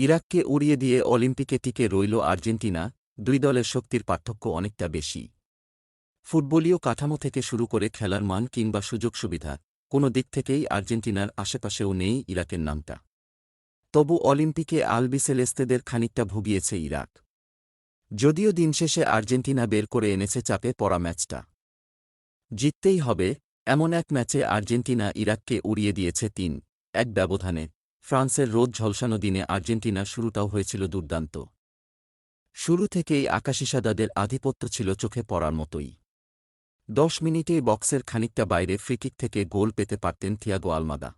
ইরাককে উড়িয়ে দিয়ে অলিম্পিকে টিকে রইল আর্জেন্টিনা। দুই দলের শক্তির পার্থক্য অনেকটা বেশি। ফুটবলীয় কাঠামো থেকে শুরু করে খেলার মান কিংবা সুযোগ সুবিধা, কোনো দিক থেকেই আর্জেন্টিনার আশেপাশেও নেই ইরাকের নামটা। তবু অলিম্পিকে আলবিসেলেস্তেদের খানিকটা ভুগিয়েছে ইরাক। যদিও দিন শেষে আর্জেন্টিনা বের করে এনেছে চাপে পড়া ম্যাচটা। জিততেই হবে এমন এক ম্যাচে আর্জেন্টিনা ইরাককে উড়িয়ে দিয়েছে ৩-১ ব্যবধানে। ফ্রান্সের রোদ ঝলসানো দিনে আর্জেন্টিনার শুরুটাও হয়েছিল দুর্দান্ত। শুরু থেকেই আকাশিসাদাদের আধিপত্য ছিল চোখে পড়ার মতোই। ১০ মিনিটেই বক্সের খানিকটা বাইরে ফ্রিকিক থেকে গোল পেতে পারতেন থিয়াগো আলমাদা।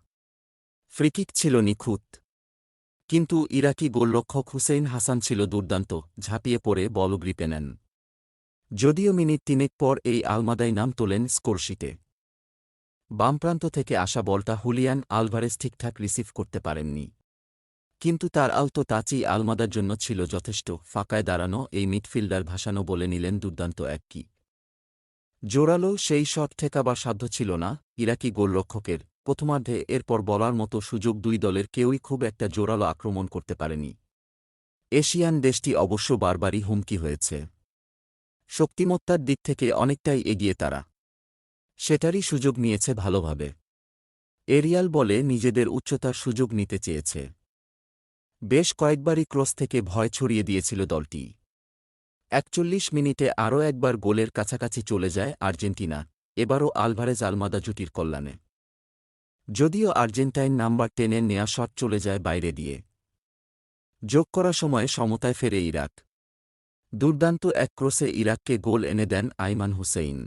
ফ্রিকিক ছিল নিখুঁত, কিন্তু ইরাকি গোলরক্ষক হুসেইন হাসান ছিল দুর্দান্ত, ঝাঁপিয়ে পড়ে বল গ্রিপে নেন। যদিও মিনিট ৩ পর এই আলমাদাই নাম তোলেন স্কোরশিটে। বামপ্রান্ত থেকে আসা বলটা হুলিয়ান আলভারেজ ঠিকঠাক রিসিভ করতে পারেননি, কিন্তু তার আলতো টাচই আলমাদার জন্য ছিল যথেষ্ট। ফাঁকায় দাঁড়ানো এই মিডফিল্ডার ভাসানো বলে নিলেন দুর্দান্ত এক কি। জোরালো সেই শট ঠেকাবার সাধ্য ছিল না ইরাকি গোলরক্ষকের প্রথমার্ধে। এরপর বলার মতো সুযোগ দুই দলের কেউই খুব একটা জোরালো আক্রমণ করতে পারেনি। এশিয়ান দেশটি অবশ্য বারবারই হুমকি হয়েছে। শক্তিমত্তার দিক থেকে অনেকটাই এগিয়ে তারা, সেটারই সুযোগ নিয়েছে ভালোভাবে। এরিয়াল বলে নিজেদের উচ্চতার সুযোগ নিতে চেয়েছে। বেশ কয়েকবারই ক্রস থেকে ভয় ছড়িয়ে দিয়েছিল দলটি। ৪১ মিনিটে আরও একবার গোলের কাছাকাছি চলে যায় আর্জেন্টিনা, এবারও আলভারেজ আলমাদা জুটির কল্যাণে। যদিও আর্জেন্টাইন নাম্বার ১০-এর নেয়া শট চলে যায় বাইরে দিয়ে। যোগ করার সময় সমতায় ফেরে ইরাক। দুর্দান্ত এক ক্রসে ইরাককে গোল এনে দেন আইমান হুসেইন।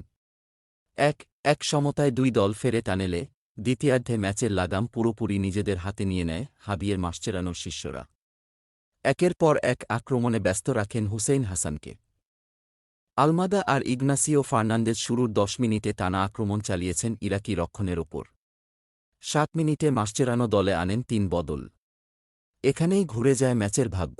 ১-১ সমতায় দুই দল ফেরে টানেলে দ্বিতীয়ার্ধে ম্যাচের লাগাম পুরোপুরি নিজেদের হাতে নিয়ে নেয় হাবিয়ের মাসচেরানোর শিষ্যরা। একের পর এক আক্রমণে ব্যস্ত রাখেন হুসেইন হাসানকে। আলমাদা আর ইগনাসিও ফার্নান্দেজ শুরুর ১০ মিনিটে টানা আক্রমণ চালিয়েছেন ইরাকি রক্ষণের ওপর। ৭ মিনিটে মাসচেরানো দলে আনেন ৩ বদল। এখানেই ঘুরে যায় ম্যাচের ভাগ্য।